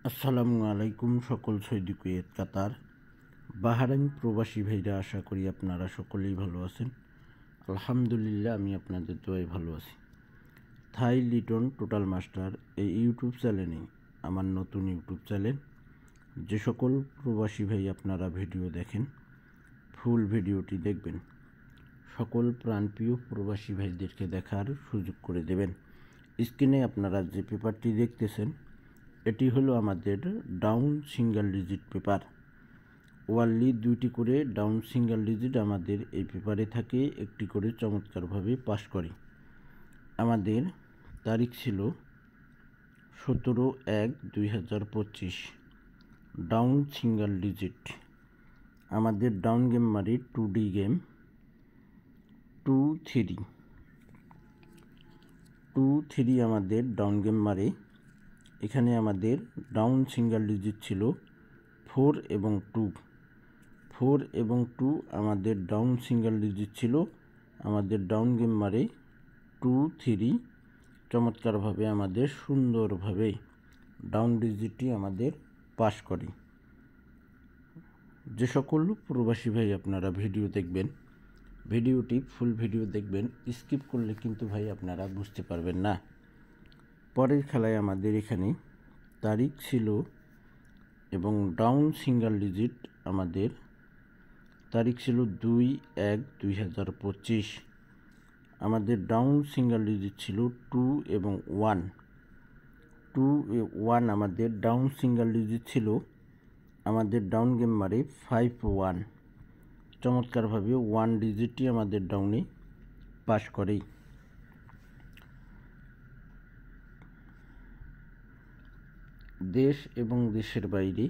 আসসালামু আলাইকুম সকল সৌদি কুয়েত কাতার বাহরাইন প্রবাসী ভাইরা, আশা করি আপনারা সকলেই ভালো আছেন। আলহামদুলিল্লাহ, আমি আপনাদের দোয়ায় ভালো আছি। থাই লিটন টোটাল মাস্টার এই ইউটিউব চ্যানেলে, আমার নতুন ইউটিউব চ্যানেল, যে সকল প্রবাসী ভাই আপনারা ভিডিও দেখেন, ফুল ভিডিওটি দেখবেন। সকল প্রাণপ্রিয় প্রবাসী ভাইদেরকে দেখার সুযোগ করে দেবেন। স্ক্রিনে আপনারা যে পেপারটি দেখতেছেন, এটি হলো আমাদের down single digit paper. Only 2টি করে ডাউন সিঙ্গেল ডিজিট আমাদের এই পেপারে থাকে, একটি করে চমৎকারভাবে পাস করে। আমাদের তারিখ ছিল 17/1/2025। ডাউন সিঙ্গেল ডিজিট আমাদের ডাউন গেম মারি 2D গেম 2-3 আমাদের ডাউন গেম মারে। এখানে আমাদের ডাউন সিঙ্গেল ডিজিট ছিল 4 এবং 2। 4 এবং 2 আমাদের ডাউন সিঙ্গেল ডিজিট ছিল। আমাদের ডাউন গেম মারে 2-3 চমৎকারভাবে আমাদের সুন্দরভাবে ডাউন ডিজিটটি আমাদের পাস করে। যে সকল প্রবাসী ভাই আপনারা ভিডিও দেখবেন, ভিডিওটি ফুল ভিডিও দেখবেন, স্কিপ করলে কিন্তু ভাই আপনারা বুঝতে পারবেন না। পরের খেলায় আমাদের এখানে তারিখ ছিল এবং ডাউন সিঙ্গেল ডিজিট আমাদের তারিখ ছিল 2/1/2025। আমাদের ডাউন সিঙ্গেল ডিজিট ছিল 2 এবং 1। 2-1 আমাদের ডাউন সিঙ্গেল ডিজিট ছিল। আমাদের ডাউন গেম মারে 5-1। চমৎকারভাবে 1 ডিজিটটি আমাদের ডাউনে পাস করে। দেশ এবং দেশের বাইরে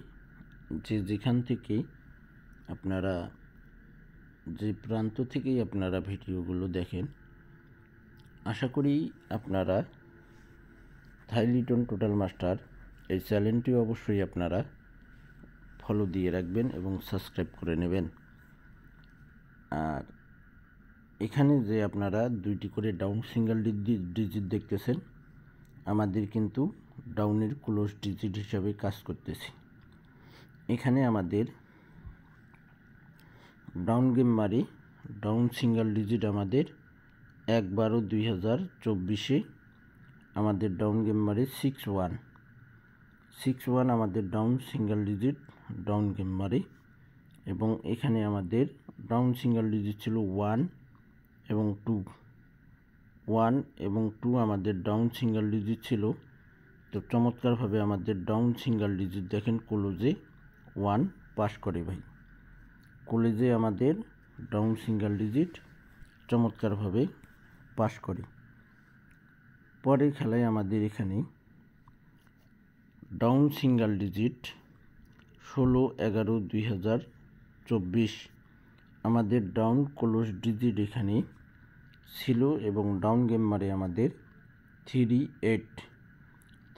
যেখান থেকে আপনারা, যে প্রান্ত থেকেই আপনারা ভিডিওগুলো দেখেন, আশা করি আপনারা থাই লিটন টোটাল মাস্টার এই চ্যানেলটি অবশ্যই আপনারা ফলো দিয়ে রাখবেন এবং সাবস্ক্রাইব করে নেবেন। আর এখানে যে আপনারা 2টি করে ডাউন সিঙ্গেল ডিজিট দেখতেছেন, আমাদের কিন্তু ডাউনের ক্লোজ ডিজিট হিসাবে কাজ করতেছি। এখানে আমাদের ডাউন গেম মারি ডাউন সিঙ্গেল ডিজিট আমাদের 1/12/2024 আমাদের ডাউন গেম মারি 6-1। 6-1 আমাদের down single digit down game মারি। এবং এখানে আমাদের ডাউন সিঙ্গেল ডিজিট ছিল 1 এবং 2। 1 এবং 2 আমাদের ডাউন সিঙ্গেল ডিজিট ছিল। তো চমৎকারভাবে আমাদের ডাউন সিঙ্গেল ডিজিট দেখেন ক্লোজে 1 পাস করে ভাই। কলেজে আমাদের ডাউন সিঙ্গেল ডিজিট চমৎকারভাবে পাস করে। পরের খেলায় আমাদের এখানে ডাউন সিঙ্গেল ডিজিট 16/11/2024 আমাদের ডাউন ক্লোজ ডিজিট এখানে ছিল এবং ডাউন গেম মারে আমাদের 3-8।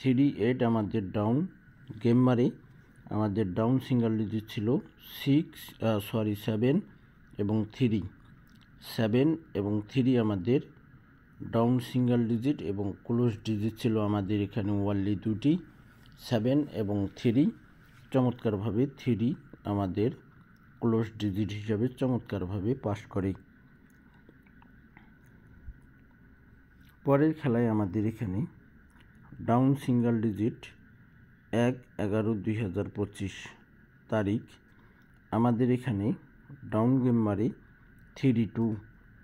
3-8 আমাদের ডাউন গেম মারে। আমাদের ডাউন সিঙ্গেল ডিজিট ছিল 7 এবং 3। 7 এবং 3 আমাদের ডাউন সিঙ্গেল ডিজিট এবং ক্লোজ ডিজিট ছিল আমাদের এখানে ওয়ানলি 2টি, 7 এবং 3। চমৎকারভাবে 3 আমাদের ক্লোজ ডিজিট হিসাবে চমৎকারভাবে পাস করে। পরের খেলায় আমাদের এখানে ডাউন সিঙ্গেল ডিজিট 1/11/2025 তারিখ আমাদের এখানে ডাউন গেম মারে 3-2।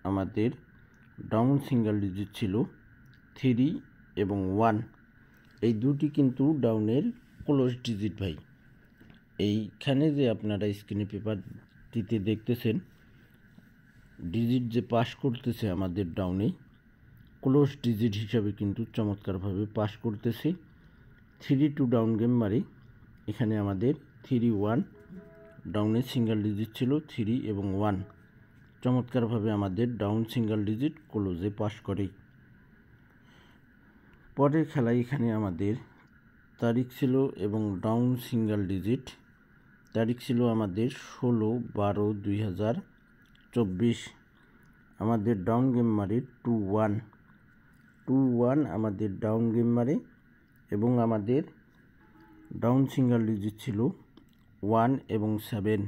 আমাদের ডাউন সিঙ্গেল ডিজিট ছিল 3 এবং 1। এই 2টি কিন্তু ডাউনের ক্লোজ ডিজিট ভাই। এইখানে যে আপনারা স্ক্রিনে পেপারটিতে দেখতেছেন, ডিজিট যে পাস করতেছে আমাদের ডাউনে ক্লোজ ডিজিট হিসাবে কিন্তু চমৎকারভাবে পাস করতেছে। 3-2 ডাউন গেম মারি। এখানে আমাদের 3-1 ডাউনের সিঙ্গেল ডিজিট ছিল 3 এবং 1। চমৎকারভাবে আমাদের ডাউন সিঙ্গেল ডিজিট ক্লোজে পাস করে। পরের খেলায় এখানে আমাদের তারিখ ছিল এবং ডাউন সিঙ্গেল ডিজিট তারিখ ছিল আমাদের 16/12/2024 আমাদের ডাউন গেম মারে 2-1। 2-1 আমাদের ডাউন গেম মারে এবং আমাদের ডাউন সিঙ্গেল ডিজিট ছিল 1 এবং 7।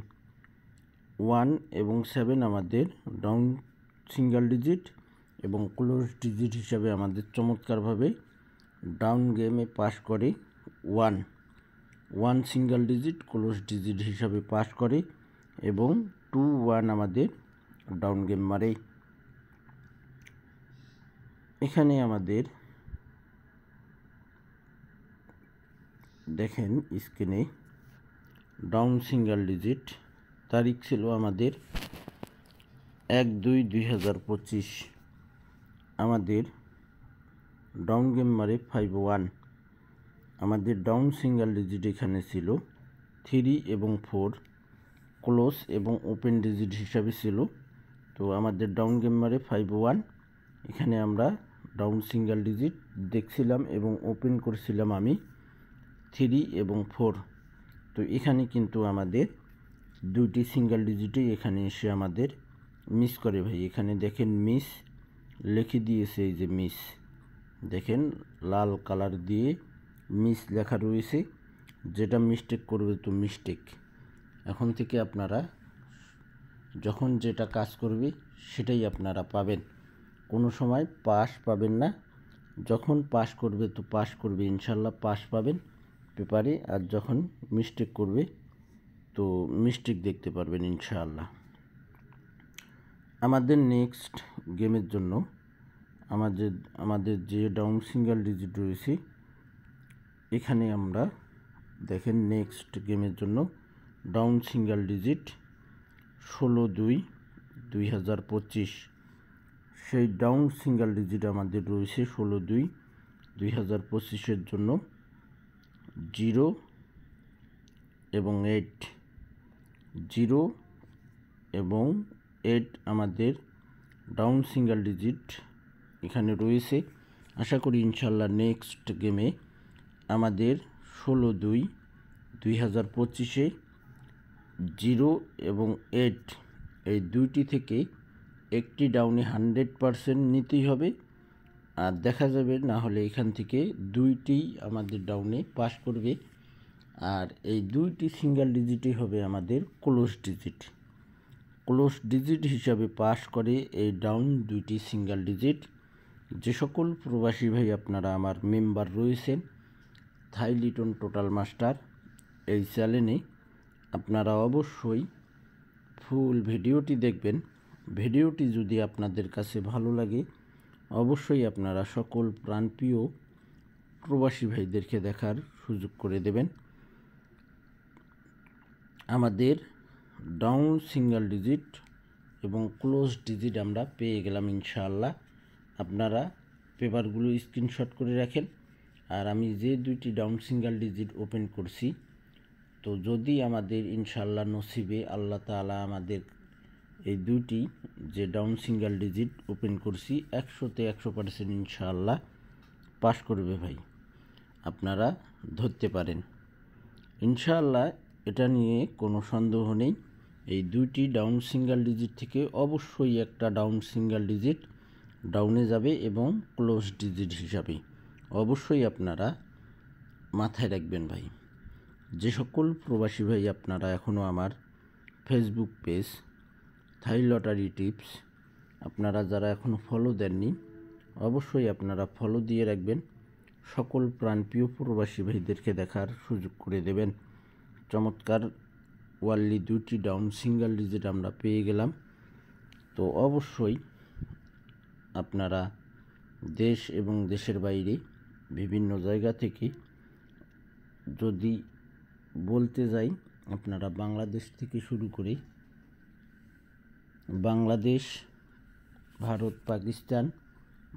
1 এবং 7 আমাদের ডাউন সিঙ্গেল ডিজিট এবং ক্লোজ ডিজিট হিসাবে আমাদের চমৎকারভাবে ডাউন গেমে পাস করে। 1 সিঙ্গেল ডিজিট ক্লোজ ডিজিট হিসাবে পাস করে এবং 2 1 আমাদের ডাউন গেম মারে। এখানে আমাদের দেখেন স্ক্রিনে ডাউন সিঙ্গেল ডিজিট তারিখ ছিল আমাদের 1/2/2025। আমাদের ডাউন গেম মারে 5-1। আমাদের ডাউন সিঙ্গেল ডিজিট এখানে ছিল 3 এবং 4, ক্লোজ এবং ওপেন ডিজিট হিসাবে ছিল। তো আমাদের ডাউন গেম মারে 5-1। এখানে আমরা ডাউন সিঙ্গেল ডিজিট দেখছিলাম এবং ওপেন করছিলাম আমি 3 এবং 4। তো এখানে কিন্তু আমাদের দুইটি সিঙ্গেল ডিজিটই এখানে এসে আমাদের মিস করে ভাই। এখানে দেখেন মিস লিখে দিয়েছে, এই যে মিস দেখেন লাল কালার দিয়ে মিস লেখা রয়েছে। যেটা মিস্টেক করবে তো মিস্টেক। এখন থেকে আপনারা যখন যেটা কাজ করবে সেটাই আপনারা পাবেন, কোনো সময় পাস পাবেন না। যখন পাস করবে তো পাস করবে, ইনশাল্লাহ পাস পাবেন পেপারে। আর যখন মিস্টেক করবে তো মিস্টেক দেখতে পারবেন ইনশাআল্লাহ। আমাদের নেক্সট গেমের জন্য আমাদের যে ডাউন সিঙ্গেল ডিজিট রয়েছে এখানে আমরা দেখেন নেক্সট গেমের জন্য ডাউন সিঙ্গেল ডিজিট 16/2/2025। সেই ডাউন সিঙ্গেল ডিজিট আমাদের রয়েছে 16/2/2025 জন্য 0 এবং 8। 0 এবং 8 আমাদের ডাউন সিঙ্গেল ডিজিট এখানে রয়েছে। আশা করি ইনশাল্লাহ নেক্সট গেমে আমাদের 16/2/2025 0 এবং 8 এই দুইটি থেকে একটি ডাউনে 100% নিতেই হবে। আর দেখা যাবে না হলে এখান থেকে দুইটি আমাদের ডাউনে পাস করবে। আর এই দুইটি সিঙ্গেল ডিজিটই হবে আমাদের ক্লোজ ডিজিট। ক্লোজ ডিজিট হিসাবে পাস করে এই ডাউন দুইটি সিঙ্গেল ডিজিট। যে সকল প্রবাসী ভাই আপনারা আমার মেম্বার রয়েছেন থাই লিটন টোটাল মাস্টার এই চ্যানেলে, আপনারা অবশ্যই ফুল ভিডিওটি দেখবেন। ভিডিওটি যদি আপনাদের কাছে ভালো লাগে অবশ্যই আপনারা সকল প্রাণপ্রিয় প্রবাসী ভাইদেরকে দেখার সুযোগ করে দেবেন। আমাদের ডাউন সিঙ্গেল ডিজিট এবং ক্লোজ ডিজিট আমরা পেয়ে গেলাম ইনশাআল্লাহ। আপনারা পেপারগুলো স্ক্রিনশট করে রাখেন। আর আমি যে দুইটি ডাউন সিঙ্গেল ডিজিট ওপেন করছি, তো যদি আমাদের ইনশাআল্লাহ নসিবে আল্লাহ তাআলা আমাদের এই দুইটি যে ডাউন সিঙ্গেল ডিজিট ওপেন করছি 100তে 100% ইনশাআল্লাহ পাস করবে ভাই, আপনারা ধরতে পারেন ইনশাআল্লাহ। এটা নিয়ে কোনো সন্দেহ নেই। এই দুইটি ডাউন সিঙ্গেল ডিজিট থেকে অবশ্যই একটা ডাউন সিঙ্গেল ডিজিট ডাউনে যাবে এবং ক্লোজ ডিজিট হিসাবে অবশ্যই আপনারা মাথায় রাখবেন ভাই। যে সকল প্রবাসী ভাই আপনারা এখনও আমার ফেসবুক পেজ থাই লটারি টিপস আপনারা যারা এখনও ফলো দেননি অবশ্যই আপনারা ফলো দিয়ে রাখবেন। সকল প্রাণপ্রিয় প্রবাসী ভাইদেরকে দেখার সুযোগ করে দেবেন। চমৎকার ওয়ানলি দুইটি ডাউন সিঙ্গেল ডিজিট আমরা পেয়ে গেলাম। তো অবশ্যই আপনারা দেশ এবং দেশের বাইরে বিভিন্ন জায়গা থেকে যদি বলতে যাই, আপনারা বাংলাদেশ থেকে শুরু করে বাংলাদেশ, ভারত, পাকিস্তান,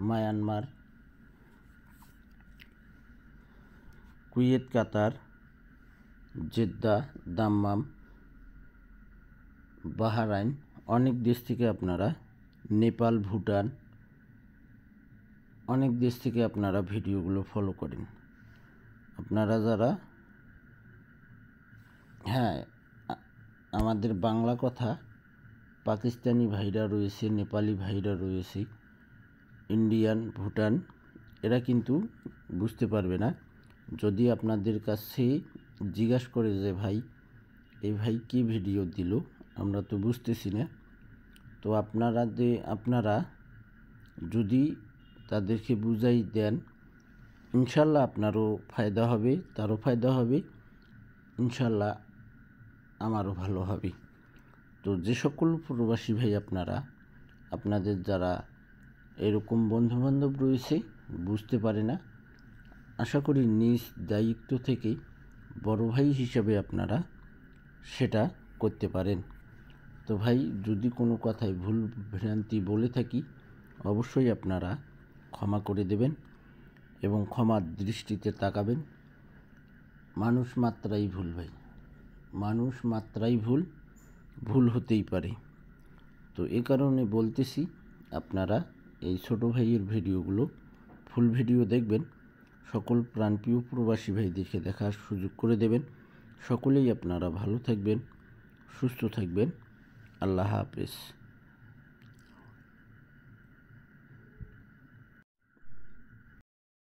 মায়ানমার, কুয়েত, কাতার, জেদ্দা, দাম্মাম, বাহরাইন, অনেক দেশ থেকে আপনারা, নেপাল, ভুটান, অনেক দেশ থেকে আপনারা ভিডিওগুলো ফলো করেন। আপনারা যারা আমাদের বাংলা কথা পাকিস্তানি ভাইরা রয়েছে, নেপালি ভাইরা রয়েছে, ইন্ডিয়ান, ভুটান, এরা কিন্তু বুঝতে পারবে না। যদি আপনাদের কাছে জিজ্ঞাসা করে যে ভাই এই ভাই কী ভিডিও দিল, আমরা তো বুঝতেছি না। তো আপনারা যদি তাদেরকে বুঝাই দেন, ইনশাল্লাহ আপনারও ফায়দা হবে, তারও ফায়দা হবে, ইনশাল্লাহ আমারও ভালো হবে। তো যে সকল প্রবাসী ভাই আপনাদের যারা এরকম বন্ধুবান্ধব রয়েছে বুঝতে পারে না, আশা করি নিজ দায়িত্ব থেকে বড় ভাই হিসাবে আপনারা সেটা করতে পারেন। তো ভাই যদি কোনো কথায় ভুল ভ্রান্তি বলে থাকি অবশ্যই আপনারা ক্ষমা করে দেবেন এবং ক্ষমার দৃষ্টিতে তাকাবেন। মানুষ মাত্রাই ভুল ভাই, মানুষ মাত্রাই ভুল হতেই পারে। তো এই কারণে বলতেছি আপনারা এই ছোট ভাইয়ের ভিডিওগুলো ফুল ভিডিও দেখবেন, সকল প্রাণপ্রিয় প্রবাসী ভাইদেরকে দেখার সুযোগ করে দেবেন। সকলেই আপনারা ভালো থাকবেন, সুস্থ থাকবেন। আল্লাহ হাফেজ।